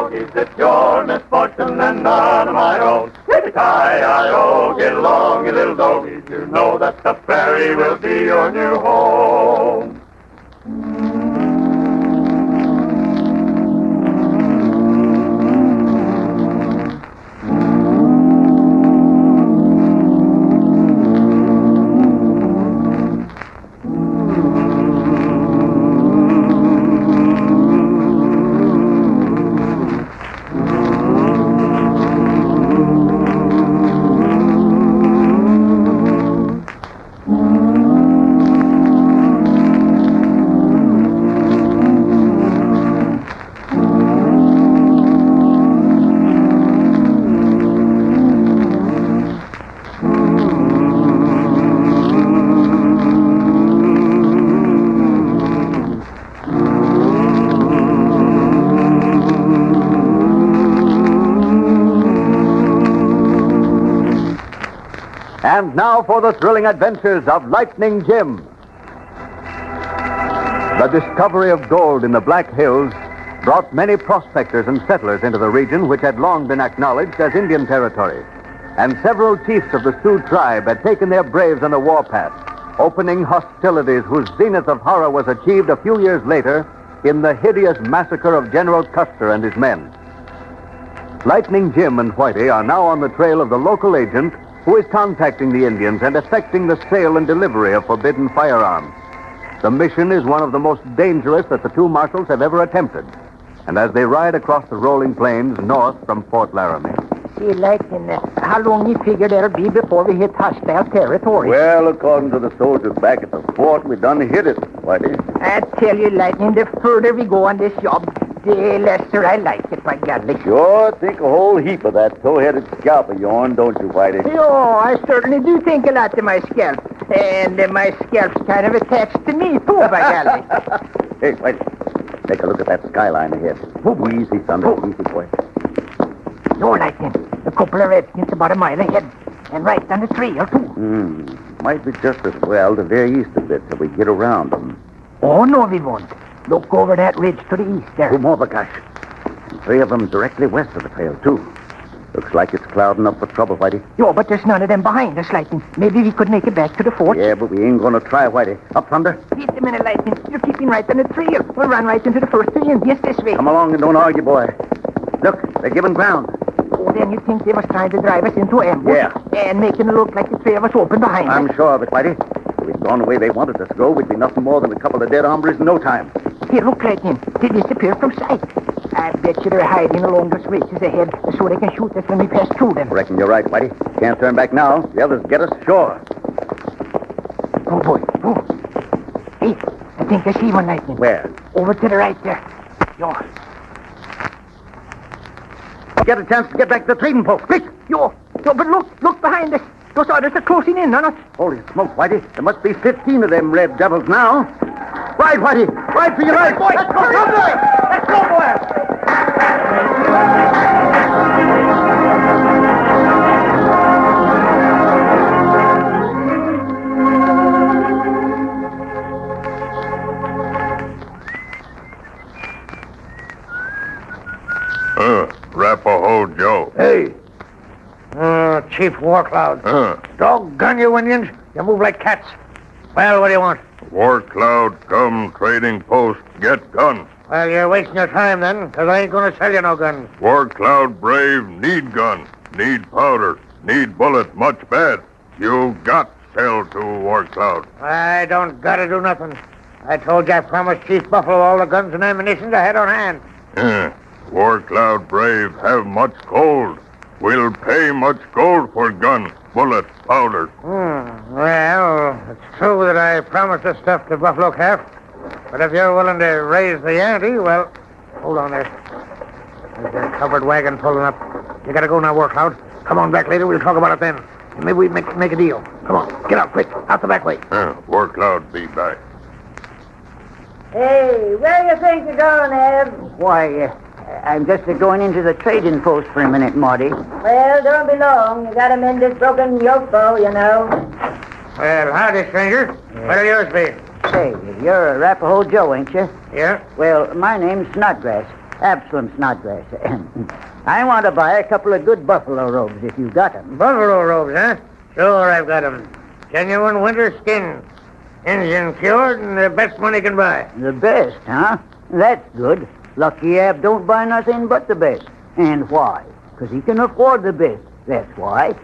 doggies, it's your misfortune and none of my own. Yippee-ki-yi-o, get along, you little doggies. You know that the prairie will be your new home. And now for the thrilling adventures of Lightning Jim. The discovery of gold in the Black Hills brought many prospectors and settlers into the region which had long been acknowledged as Indian territory. And several chiefs of the Sioux tribe had taken their braves on the warpath, opening hostilities whose zenith of horror was achieved a few years later in the hideous massacre of General Custer and his men. Lightning Jim and Whitey are now on the trail of the local agent who is contacting the Indians and effecting the sale and delivery of forbidden firearms. The mission is one of the most dangerous that the two marshals have ever attempted. And as they ride across the rolling plains north from Fort Laramie... See, Lightning, how long you figure there'll be before we hit hostile territory? Well, according to the soldiers back at the fort, we done hit it, Whitey. I tell you, Lightning, the further we go on this job, the lesser I like it, by golly. Sure, think a whole heap of that toe-headed scalp of yourn, don't you, Whitey? Oh, I certainly do think a lot of my scalp. And my scalp's kind of attached to me, too, by golly. Hey, Whitey, take a look at that skyline ahead. Easy, Thunder, easy, boy. No, Lightning, a couple of redskins about a mile ahead. And right on the trail, too. Might be just as well to veer east a bit till we get around them. Oh, no, we won't. Look over that ridge to the east there. Two more, Bagash. And three of them directly west of the trail, too. Looks like it's clouding up for trouble, Whitey. Yo, but there's none of them behind us, Lightning. Maybe we could make it back to the fort. Yeah, but we ain't gonna try, Whitey. Up, Thunder. Wait a minute, Lightning. You're keeping right on the trail. We'll run right into the first two Indians this way. Come along and don't argue, boy. Look, they're giving ground. Oh, then you think they was trying to drive us into ambush? Yeah. And making it look like the three of us open behind us? I'm sure of it, Whitey. If we'd gone the way they wanted us to go, we'd be nothing more than a couple of dead hombres in no time. Here, look, Lightning. They disappeared from sight. I bet you they're hiding along those ridges ahead so they can shoot us when we pass through them. Reckon you're right, Whitey. Can't turn back now. The others get us, sure. Oh, boy. Oh. Hey, I think I see one, Lightning. Where? Over to the right there. Yo. Get a chance to get back to the trading post, quick! Yo, but look behind us. Those others are closing in on us. Holy smoke, Whitey. There must be 15 of them red devils now. Ride, Whitey. Ride for your life. Boy, let's go, Let's go, boy. Rapahoe Joe. Hey. Chief Warcloud. Doggone you, Indians. You move like cats. Well, what do you want? Warcloud, come, trading post, get guns. Well, you're wasting your time then, because I ain't going to sell you no guns. Warcloud brave, need gun, need powder, need bullet, much bad. You got sell to Warcloud. I don't got to do nothing. I told you I promised Chief Buffalo all the guns and ammunition I had on hand. Warcloud brave have much gold. We'll pay much gold for gun, bullet, powder. Well, it's true that I promised this stuff to Buffalo Calf. But if you're willing to raise the ante, well, hold on there. There's a covered wagon pulling up. You gotta go now, Warcloud. Come on back later, we'll talk about it then. Maybe we make a deal. Come on, get out quick, out the back way. Warcloud be back. Hey, where you think you're going, Eb? Why, I'm just going into the trading post for a minute, Marty. Well, don't be long. You gotta mend this broken yoke bow, you know. Well, howdy, stranger. What'll yours be? Say, you're Arapahoe Joe, ain't you? Yeah? Well, my name's Snodgrass. Absalom Snodgrass. I want to buy a couple of good buffalo robes if you got them. Buffalo robes, huh? Sure, I've got 'em. Genuine winter skin. Indian cured and the best money can buy. The best, huh? That's good. Lucky Ab don't buy nothing but the best. And why? Because he can afford the best. That's why.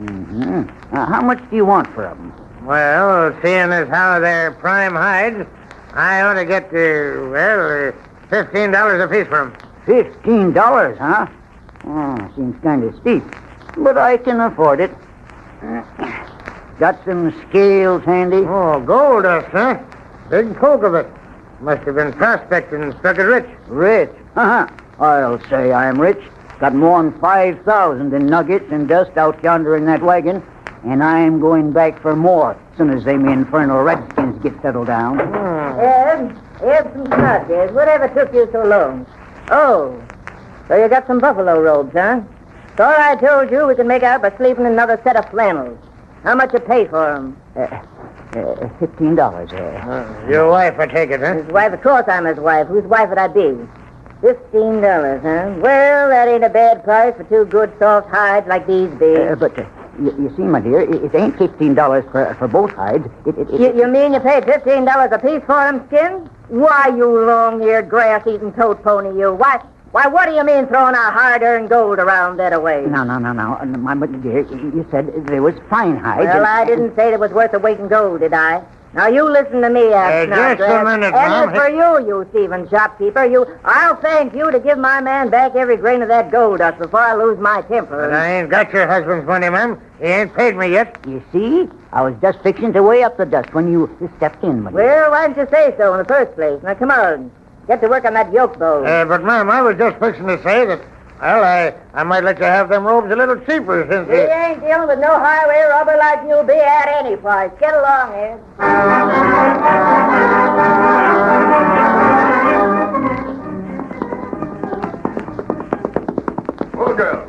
Mm-hmm. How much do you want for them? Well, seeing as how they're prime hides, I ought to get $15 apiece for 'em. $15, huh? Seems kind of steep. But I can afford it. Got some scales handy? Oh, gold dust, huh? Big poke of it. Must have been prospecting and struck it rich. Rich? I'll say I'm rich. Got more than 5,000 in nuggets and dust out yonder in that wagon. And I'm going back for more as soon as them infernal redskins get settled down. Eb some Snodgrass. Whatever took you so long? Oh, so you got some buffalo robes, huh? Thought I told you we could make out by sleeping in another set of flannels. How much you pay for 'em? $15. Your wife will take it, huh? His wife, of course I'm his wife. Whose wife would I be? $15, huh? Well, that ain't a bad price for two good soft hides like these be. But you see, my dear, it ain't $15 for both hides. You mean you paid $15 apiece for them skins? Why, you long-eared, grass-eating toad pony, you. Why, what do you mean throwing our hard-earned gold around that away? No. My dear, you said there was fine hides. Well, I didn't say it was worth the weight in gold, did I? Now, you listen to me, just a minute, Mom. And as for you Stephen shopkeeper, I'll thank you to give my man back every grain of that gold dust before I lose my temper. But I ain't got your husband's money, ma'am. He ain't paid me yet. You see? I was just fixing to weigh up the dust when you stepped in, my dear. Well, why didn't you say so in the first place? Now, come on. Get to work on that yoke bow. But, ma'am, I was just fixing to say that, well, I might let you have them robes a little cheaper since We ain't dealing with no highway robber like you'll be at any price. Get along, Ed. Oh, girl.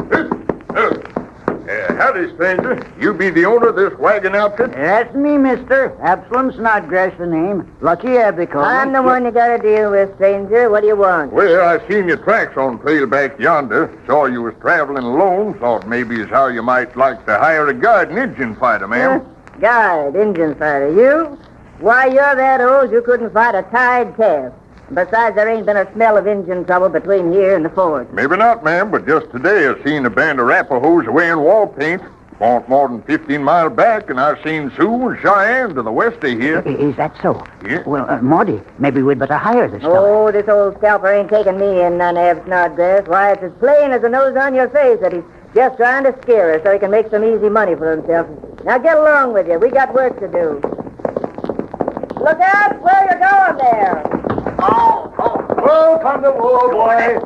Howdy, stranger. You be the owner of this wagon outfit? That's me, mister. Absalom Snodgrass, the name. Lucky Ab, they call me. I'm the one you got to deal with, stranger. What do you want? Well, I seen your tracks on trail back yonder. Saw you was traveling alone. Thought maybe as how you might like to hire a guide and Injun fighter, ma'am. Guide, Injun fighter. You? Why, you're that old you couldn't fight a tied calf. Besides, there ain't been a smell of Injun trouble between here and the fort. Maybe not, ma'am, but just today I seen a band of Arapahoes wearing wall paint. Won't more than 15 miles back, and I seen Sioux and Cheyenne to the west of here. Is that so? Yeah. Well, Maudie, maybe we'd better hire this fellow. Oh, this old scalper ain't taking me in none, Ab Snodgrass. Why, it's as plain as the nose on your face that he's just trying to scare us so he can make some easy money for himself. Now get along with you. We got work to do. Look out where you're going there. Oh, come the wall, boy.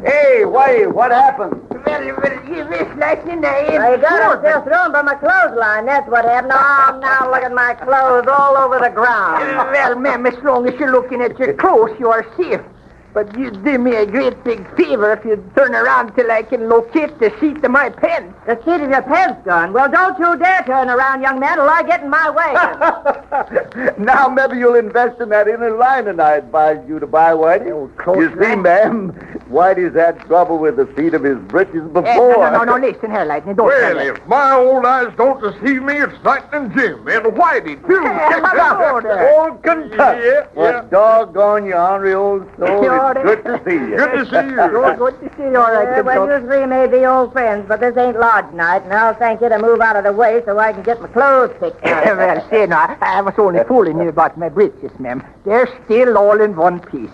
Hey, Whitey, what happened? Well, you missed like in the I got himself thrown by my clothesline. That's what happened. Oh, now look at my clothes all over the ground. Well, ma'am, as long as you're looking at your clothes, you are safe. But you'd do me a great big favor if you'd turn around till I can locate the seat of my pants. The seat of your pants gone. Well, don't you dare turn around, young man, till I get in my way. Now maybe you'll invest in that inner lining I advised you to buy, Whitey. You see, ma'am, Whitey's had trouble with the seat of his breeches before. No, listen here, Lightning. Don't tell Well, it. if my old eyes don't deceive me, it's Lightning Jim and Whitey, too. Hello there. Old Kentucky. Yeah. What doggone you ornery old soul. It's good to see you. Good to see you. Good to see you, all right, Well, you three may be old friends, but this ain't lodge night, and I'll thank you to move out of the way so I can get my clothes picked out. Well, say no, I was only fooling you about my breeches, ma'am. They're still all in one piece.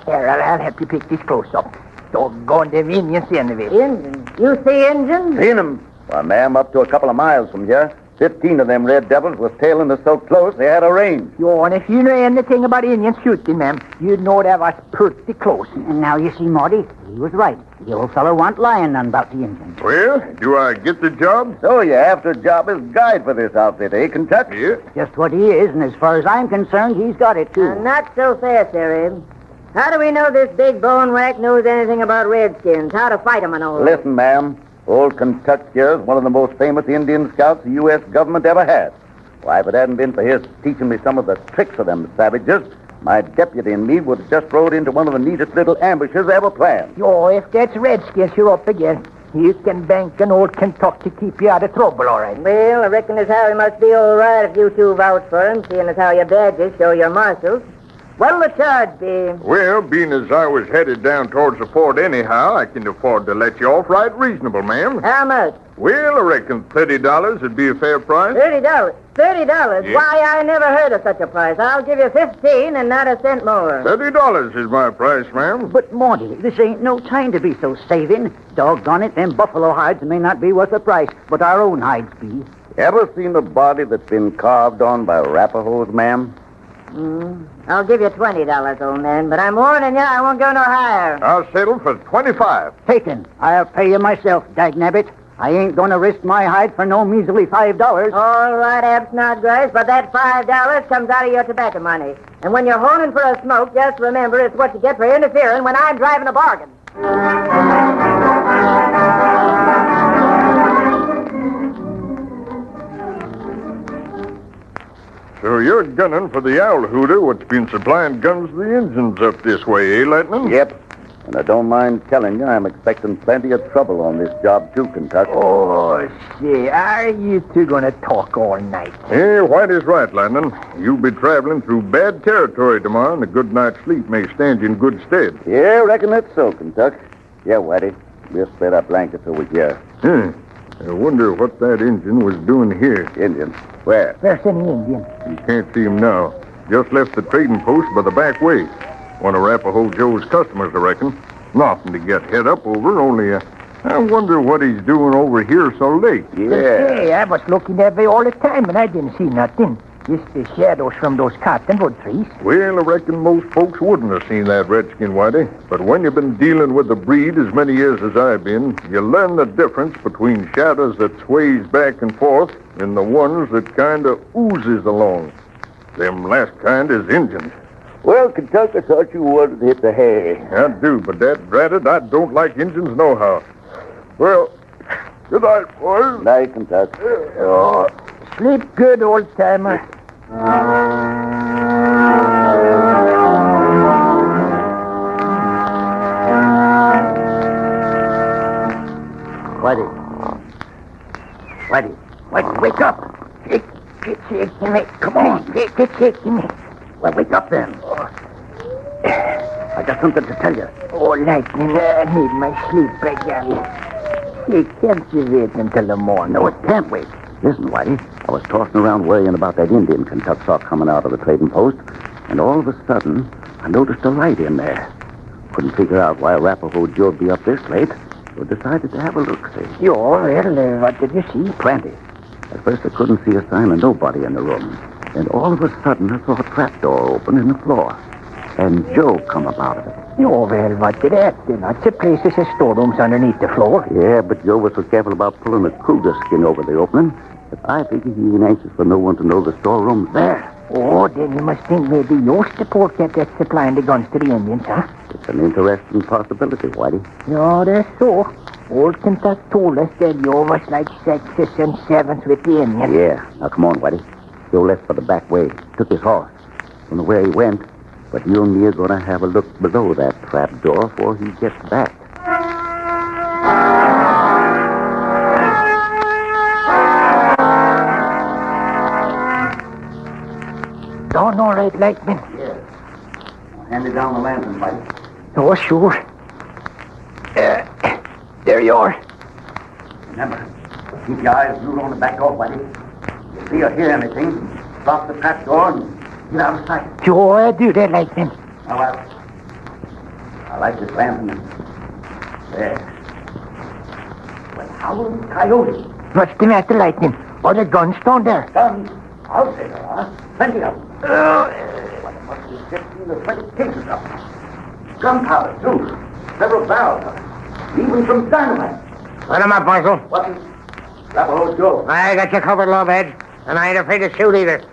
Here, I'll help you pick these clothes up. Doggone them Indians anyway. Injun? You see Injun? Seen him? Well, ma'am, up to a couple of miles from here. 15 of them red devils was tailing us so close they had a range. And if you know anything about Indian shooting, ma'am, you'd know that was pretty close. And now you see, Maudie, he was right. The old fellow wa'n't lying none about the Indians. Well, do I get the job? So you after a job as guide for this outfit, eh, Kentucky? Yeah. Just what he is, and as far as I'm concerned, he's got it, too. Not so fast, there, Abe. How do we know this big bone rack knows anything about redskins? How to fight 'em and all? Listen, ma'am. Old Kentucky here is one of the most famous Indian scouts the U.S. government ever had. Why, if it hadn't been for his teaching me some of the tricks of them savages, My deputy and me would have just rode into one of the neatest little ambushes ever planned. Yo, if that's Redskins you're up against, you can bank an old Kentucky to keep you out of trouble, all right. Well, I reckon as how he must be all right if you two vouch for him, seeing as how your badges show you're marshals. What'll the charge be? Well, being as I was headed down towards the fort anyhow, I can afford to let you off right reasonable, ma'am. How much? Well, I reckon $30 would be a fair price. $30. $30? Yeah. Why, I never heard of such a price. I'll give you 15 and not a cent more. $30 is my price, ma'am. But, Morty, this ain't no time to be so saving. Doggone it, them buffalo hides may not be worth the price, but our own hides be. Ever seen a body that's been carved on by Arapahoes, ma'am? I'll give you $20, old man, but I'm warning you, I won't go no higher. I'll settle for $25. Taken. I'll pay you myself, dagnabbit. I ain't going to risk my hide for no measly $5. All right, Absnodgrace, but that $5 comes out of your tobacco money. And when you're honing for a smoke, just remember it's what you get for interfering when I'm driving a bargain. So you're gunning for the owl hooter what's been supplying guns to the Injuns up this way, eh, Lightning? Yep. And I don't mind telling you, I'm expecting plenty of trouble on this job, too, Kentucky. Oh, say, are you two going to talk all night? Eh, Whitey's right, Lightning. You'll be traveling through bad territory tomorrow, and a good night's sleep may stand you in good stead. Yeah, reckon that's so, Kentucky. Yeah, Whitey. We'll spread our blankets over here. I wonder what that Injun was doing here. Indians? Where? Where's any Indian? You can't see him now. Just left the trading post by the back way. One of Arapaho Joe's customers, I reckon. Nothing to get head up over, only I wonder what he's doing over here so late. Yeah. Hey, I was looking that way all the time, and I didn't see nothing. Just the shadows from those cottonwood trees. Well, I reckon most folks wouldn't have seen that redskin, Whitey. But when you've been dealing with the breed as many years as I've been, you learn the difference between shadows that sways back and forth and the ones that kind of oozes along. Them last kind is Injuns. Well, Kentucky, I thought you wanted to hit the hay. I do, but that dratted, I don't like Injuns nohow. Well, good night, boys. Night, Kentucky. Oh, sleep good, old-timer. Whitey, wake up. Get shaking me. Come on, get shaking me. Well, wake up then. I got something to tell you. Oh, Lightning, I need my sleep again. You can't you wait until the morning? No, it can't wait. Listen, Whitey, I was tossing around worrying about that Indian Kentucky saw coming out of the trading post, and all of a sudden, I noticed a light in there. Couldn't figure out why Arapaho Joe'd be up this late, so decided to have a look-see. Well, what did you see? Plenty. At first, I couldn't see a sign of nobody in the room. And all of a sudden, I saw a trapdoor open in the floor. And Joe come up out of it. Well, what did that? There are lots of places as storerooms underneath the floor. Yeah, but Joe was so careful about pulling a cougar skin over the opening that I figure he ain't anxious for no one to know the storeroom's there. Oh, then you must think maybe you're the polecat that's supplying the guns to the Indians, huh? It's an interesting possibility, Whitey. No, that's so. Old Kentucky told us that you was like sixes and sevens with the Indians. Yeah. Now, come on, Whitey. Joe left for the back way. Took his horse. Don't know where he went, but you and me are going to have a look below that trap door before he gets back. Dawn all right, Lightning? Yes. Hand me down the lantern, Whitey. Oh, sure. There you are. Remember, keep your eyes glued on the back door, Whitey. If you see or hear anything, lock the trap door and get out of sight. Sure, I do that, Lightning. Now, I like this lantern. There. Well, howling coyotes. What's the matter, Lightning? Are the guns down there? Guns. I'll say there are. Plenty of them. Well, there must be 15 or 20 cases of them. Gunpowder, too. Several barrels of it. Even some dynamite. Let him up, Marshal. What? Arapaho Joe. I got you covered, Lawbedge, and I ain't afraid to shoot either.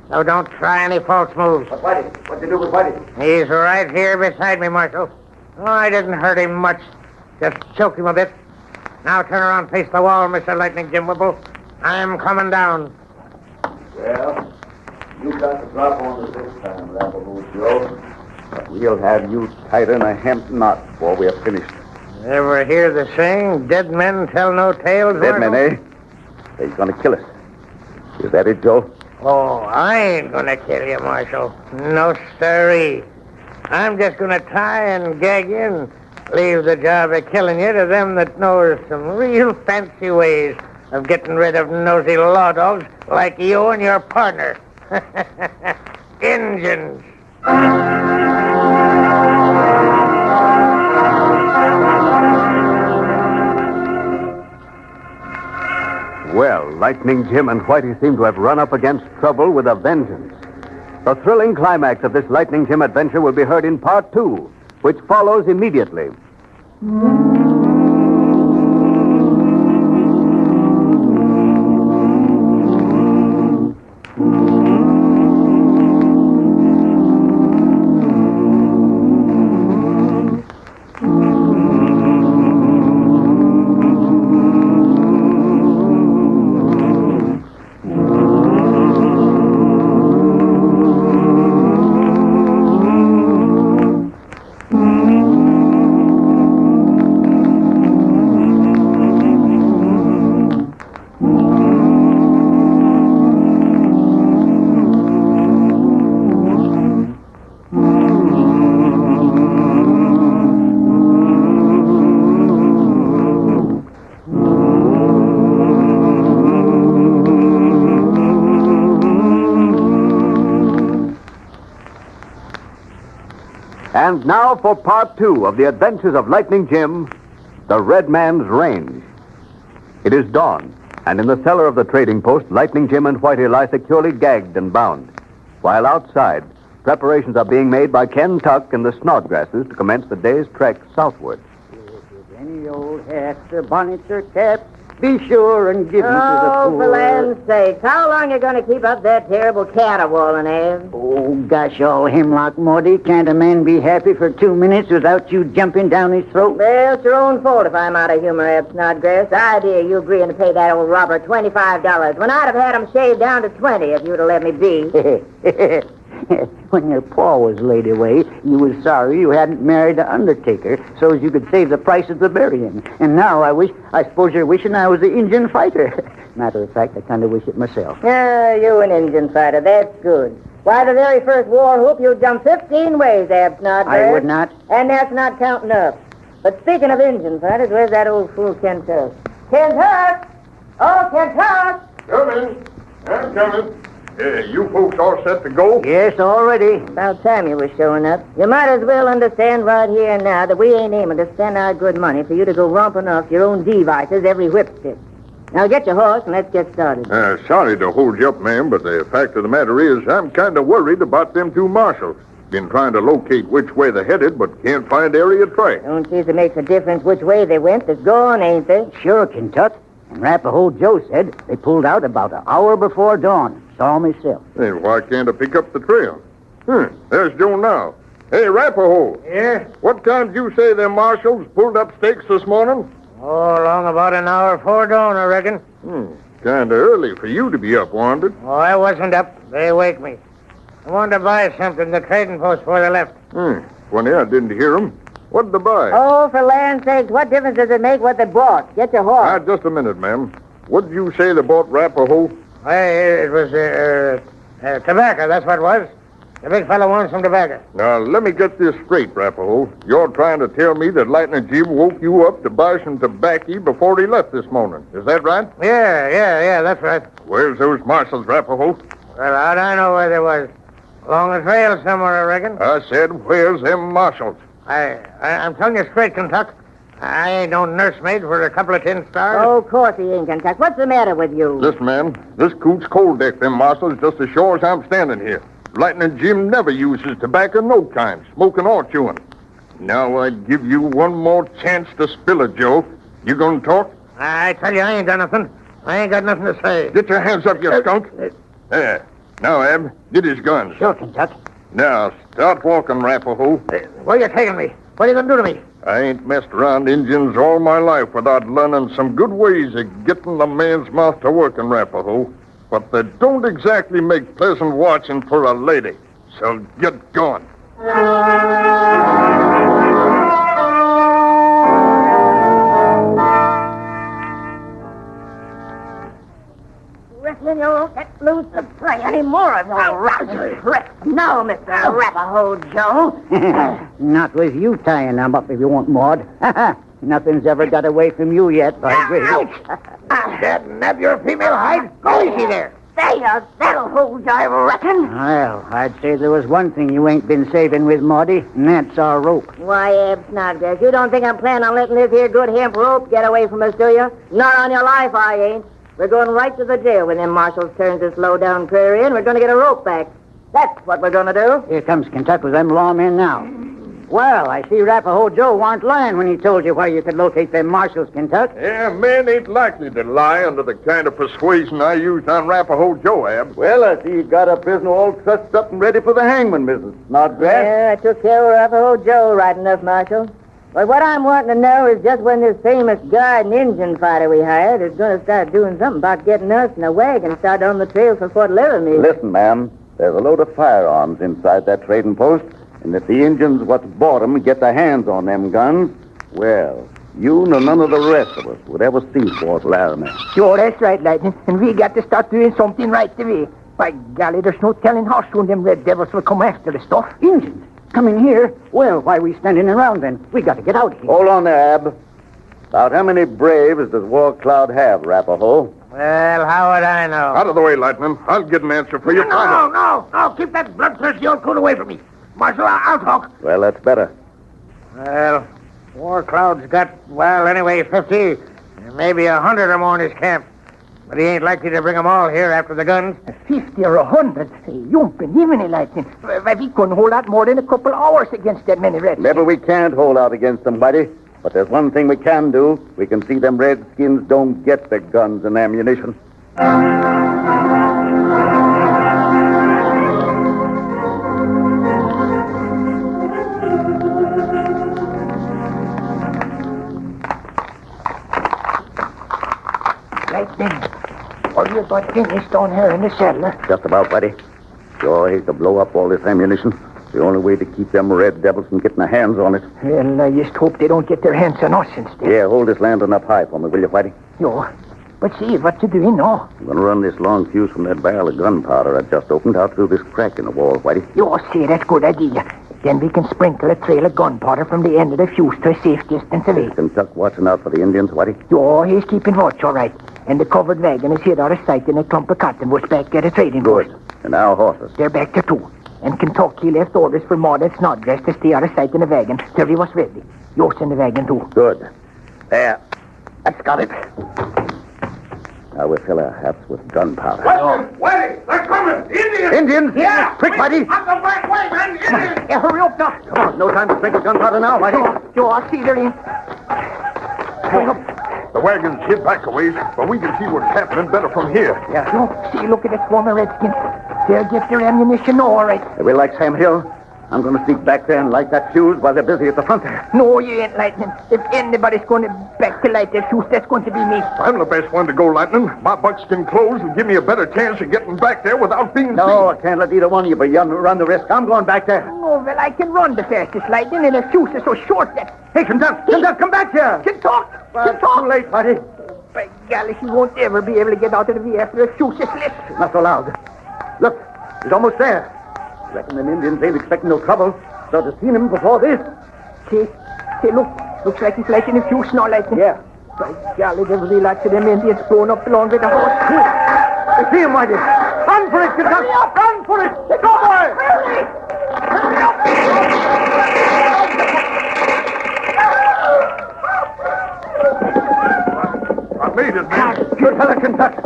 So don't try any false moves. But Whitey, what'd you do with Whitey? He's right here beside me, Marshal. Oh, I didn't hurt him much. Just choked him a bit. Now turn around, face the wall, Mr. Lightning Jim Whipple. I'm coming down. Well, You got the drop on us this time, Rapahoe Joe. But we'll have you tighter than a hemp knot before we are finished. Ever hear the saying, dead men tell no tales? Dead men, Marshal? eh? They're going to kill us. Is that it, Joe? Oh, I ain't gonna kill you, Marshal. No, sirree. I'm just gonna tie and gag you and leave the job of killing you to them that knows some real fancy ways of getting rid of nosy law dogs like you and your partner. Injuns. Well, Lightning Jim and Whitey seem to have run up against trouble with a vengeance. The thrilling climax of this Lightning Jim adventure will be heard in Part 2, which follows immediately. And now for Part 2 of the adventures of Lightning Jim, the Red Man's Range. It is dawn, and in the cellar of the trading post, Lightning Jim and Whitey lie securely gagged and bound, while outside, preparations are being made by Ken Tuck and the Snodgrasses to commence the day's trek southward. Any old hats or bonnets or caps, be sure and give them to the Oh, poor. for land's sake. How long you going to keep up that terrible caterwauling, Abe? Oh, gosh, all hemlock, Morty. Can't a man be happy for 2 minutes without you jumping down his throat? Well, it's your own fault if I'm out of humor, Abe Snodgrass. The idea you agreeing to pay that old robber $25 when I'd have had him shaved down to 20 if you'd have let me be. When your paw was laid away, you was sorry you hadn't married the undertaker so as you could save the price of the burying. And now I suppose you're wishing I was the Indian fighter. Matter of fact, I kind of wish it myself. Ah, you an Indian fighter. That's good. Why, the very first war whoop, you jumped 15 ways, Abe Snodgrass. I would not. And that's not counting up. But speaking of Indian fighters, where's that old fool Ken Tuck? Ken Tuck! Oh, Ken Tuck! Coming. I'm coming. You folks all set to go? Yes, already. About time you was showing up. You might as well understand right here and now that we ain't aiming to spend our good money for you to go romping off your own devices every whipstick. Now get your horse and let's get started. Sorry to hold you up, ma'am, but the fact of the matter is I'm kind of worried about them two marshals. Been trying to locate which way they're headed, but can't find area track. Don't seem to make a difference which way they went. They're gone, ain't they? Sure, Kentuck. And Rapahoe Joe said they pulled out about an hour before dawn. Saw myself. Then why can't I pick up the trail? There's Joe now. Hey, Rapahoe. Yes? What time did you say them marshals pulled up stakes this morning? Oh, along about an hour before dawn, I reckon. Kind of early for you to be up, wasn't it? Oh, I wasn't up. They waked me. I wanted to buy something at the trading post before they left. Funny, I didn't hear them. What did they buy? Oh, for land's sakes, what difference does it make what they bought? Get your horse. Just a minute, ma'am. What did you say they bought Rapahoe? It was tobacco, that's what it was. The big fellow wants some tobacco. Now, let me get this straight, Rapahoe. You're trying to tell me that Lightning Jim woke you up to buy some tobacco before he left this morning. Is that right? Yeah, that's right. Where's those marshals, Rapahoe? Well, how'd I know where they was? Along the trail somewhere, I reckon. I said, where's them marshals? I'm telling you straight, Kentuck. I ain't no nursemaid for a couple of tin stars. Oh, of course he ain't, Kentuck. What's the matter with you? Listen, man, this coot's cold deck them marshals just as sure as I'm standing here. Lightning Jim never uses tobacco, no kind, smoking or chewing. Now I'd give you one more chance to spill it, Joe. You gonna talk? I tell you, I ain't done nothing. I ain't got nothing to say. Get your hands up, you skunk. There. Now, Ab, get his gun. Sure, Kentuck. Now, start walking, Rapahoe. Where you taking me? What are you going to do to me? I ain't messed around Indians all my life without learning some good ways of getting the man's mouth to work in Rapahoe. but they don't exactly make pleasant watching for a lady. So get going. Reckon you won't get loose to play any more of your rousing tricks. No, Mr. Arapaho Joe. Not with you tying them up if you want, Maud. Nothing's ever got away from you yet, by grace. That nab your female hide? Go easy there. That'll hold you, I reckon. Well, I'd say there was one thing you ain't been saving with, Maudie, and that's our rope. Why, Eb Snodgrass, you don't think I'm planning on letting this here good hemp rope get away from us, do you? Not on your life, I ain't. We're going right to the jail when them marshals turn this low-down prairie in. We're going to get a rope back. That's what we're going to do. Here comes Kentucky with them lawmen now. Well, I see Arapaho Joe weren't lying when he told you where you could locate them marshals, Kentucky. Yeah, men ain't likely to lie under the kind of persuasion I used on Arapaho Joe, Ab. Well, I see you got a prisoner all trussed up and ready for the hangman, Mrs. Snodgrass. Yeah, I took care of Arapaho Joe right enough, Marshal. But what I'm wanting to know is just when this famous guard and Injun fighter we hired is going to start doing something about getting us in a wagon started on the trail for Fort Laramie. Listen, ma'am, there's a load of firearms inside that trading post, and if the Injuns what bought them get their hands on them guns, well, you nor none of the rest of us would ever see Fort Laramie. Sure, that's right, Lightning. And we got to start doing something right away. By golly, there's no telling how soon them red devils will come after the stuff. Injuns? Coming here? Well, why are we standing around then? We got to get out here. Hold on there, Ab. About how many braves does War Cloud have, Arapaho? Well, how would I know? Out of the way, Lightning. I'll get an answer for you. No. Keep that bloodthirsty old coon away from me. Marshal, I'll talk. Well, that's better. Well, War Cloud's got, anyway, 50, maybe 100 or more in his camp. But he ain't likely to bring them all here after the guns. 50 or 100? You don't believe in it, Lightning. Why, we couldn't hold out more than a couple hours against that many redskins. Maybe we can't hold out against them, buddy. But there's one thing we can do. We can see them redskins don't get the guns and ammunition. Lightning. Are you about finished down here in the cellar? Just about, buddy. Sure hate to blow up all this ammunition. The only way to keep them red devils from getting their hands on it. Well, I just hope they don't get their hands on us instead. Yeah, hold this lantern up high for me, will you, Whitey? Yo, but see, what you doing now? I'm going to run this long fuse from that barrel of gunpowder I just opened out through this crack in the wall, Whitey. Yo, see, that's a good idea. Then we can sprinkle a trail of gunpowder from the end of the fuse to a safe distance away. Kentucky watching out for the Indians, Whitey? Yo, he's keeping watch, all right. And the covered wagon is hid out of sight in a clump of cottonwoods back at a trading post. Good. And our horses? They're back there, too. And Kentucky left orders for Maud and Snodgrass to stay out of sight in the wagon till he was ready. Yours in the wagon, too. Good. There. That's got it. Now we'll fill our hats with gunpowder. Wait! They're coming! Indians! Indians? Yeah! Quick, Whitey! On the back way, man! Indians! Yeah, hurry up now. Come on, no time to sprinkle gunpowder now, Whitey. Yo, I see they're in. Hurry up. The wagon's hid back a ways, but we can see what's happening better from here. Yeah. Yo, see, look at that swarm of redskins. They'll get their ammunition now, all right. We like Sam Hill. I'm going to sneak back there and light that fuse while they're busy at the front there. No, you ain't, Lightning. If anybody's going to back to light their fuse, that's going to be me. I'm the best one to go, Lightning. My buckskin clothes will give me a better chance of getting back there without being No, I can't let either one of you but you run the risk. I'm going back there. No, well, I can run the fastest, Lightning, and the fuse is so short that... Hey, Kentucky, come back here. Can talk. Too late, buddy. By golly, he won't ever be able to get out of the way after a fuse is lit. Not so loud. Look, he's almost there. Reckon them Indians ain't expecting no trouble. So to seen him before this. See, look. Looks like he's lighting a fuse now, Lightning. Yeah. By golly, there'll be lots of them Indians blown up along with the horse. I see him, Whitey. Run for it, Kentucky. Run for it. Go, boy. Hurry I made it, man. Good fella, Kentucky.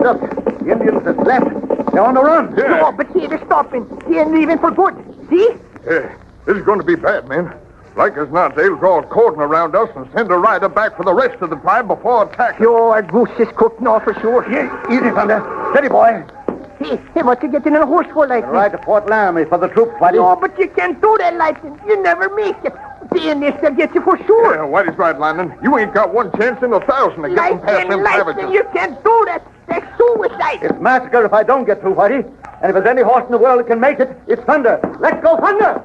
Look, the Indians have left. They're on the run. Yeah. No, but see, they're stopping. They ain't leaving for good. See? Yeah, this is going to be bad, man. Like as not, they'll draw a cordon around us and send a rider back for the rest of the tribe before attacking. Yo, our goose is cooked now for sure. Yeah, easy, Thunder. Steady, boy. Hey, what you getting in a horse for, Lightning? Ride to Fort Laramie for the troops, Whitey. No, but you can't do that, Lightning. You never make it. The Indians will get you for sure. Yeah, Whitey's right, Lightning. You ain't got one chance in 1,000 to get them past them Lightning, savages. you can't do that. They're suicide. It's massacre if I don't get through, Whitey. And if there's any horse in the world that can make it, it's Thunder. Let's go, Thunder!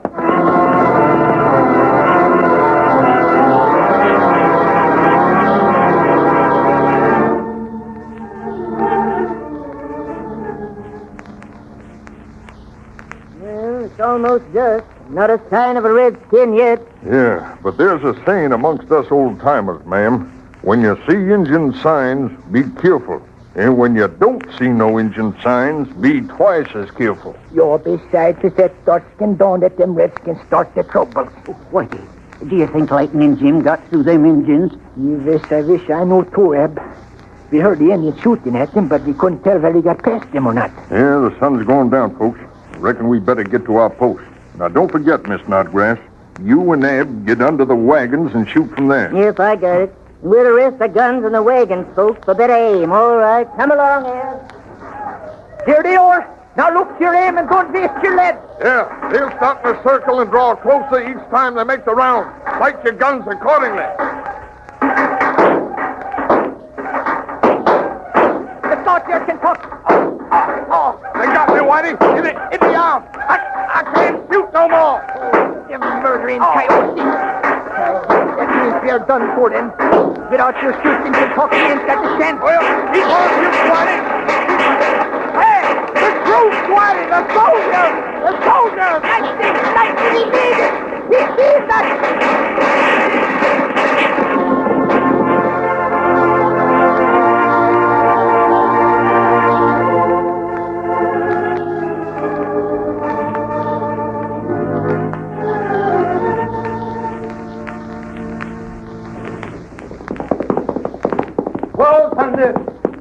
Well, it's almost dusk. Not a sign of a redskin yet. Yeah, but there's a saying amongst us old-timers, ma'am. When you see Indian signs, be careful. And when you don't see no Indian signs, be twice as careful. You're besides it's at dusk and dawn that them redskins start the trouble. Whitey, do you think Lightning Jim got through them Indians? I wish I knew too, Eb. We heard the Indians shooting at them, but we couldn't tell whether he got past them or not. Yeah, the sun's going down, folks. Reckon we better get to our post. Now, don't forget, Miss Snodgrass. You and Ab get under the wagons and shoot from there. Yep, I got it. We'll arrest the guns and the wagons, folks, for better aim. All right, come along, Ed. Here they are. Now look to your aim and don't waste your lead. Yeah, they'll stop in a circle and draw closer each time they make the round. Light your guns accordingly. The thought there can talk. They got me, Whitey. In the arm. I can't shoot no more. You murdering coyote. That means we are done for then. Without your shooting, Kentucky ain't got the chance. Well, keep on shooting, Whitey. Hey, the troops, Whitey, the soldiers! The soldiers! Lightning, he made it! He sees that! Whoa, Thunder!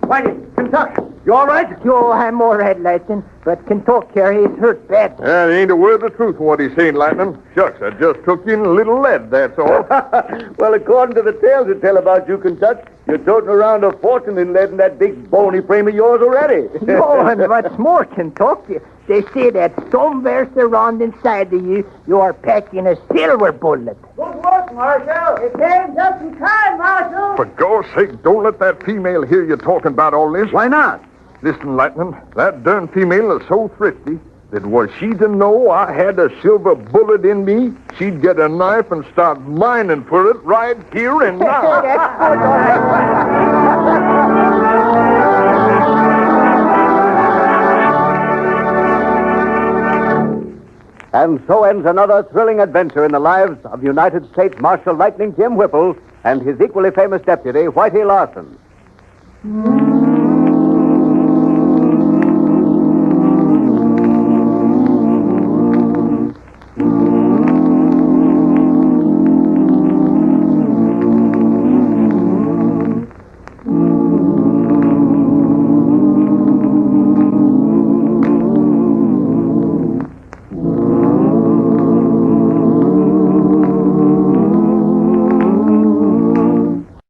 Whitey, Kentucky, you all right? Yo, I'm all right, Lightning, but Kentucky, he's hurt bad. Yeah, it ain't a word of truth what he's saying, Lightning. Shucks, I just took in a little lead, that's all. Well, according to the tales that tell about you, Kentucky, you're toting around a fortune in lead in that big bony frame of yours already. No, and what's more, Kentucky, they say that somewhere around inside of you, you are packing a silver bullet. Good work, Marshal. It came just in time, Marshal. For God's sake, don't let that female hear you talking about all this. Why not? Listen, Lightning, that darn female is so thrifty that was she to know I had a silver bullet in me, she'd get a knife and start mining for it right here and now. That's good, all right. And so ends another thrilling adventure in the lives of United States Marshal Lightning Jim Whipple and his equally famous deputy, Whitey Larson.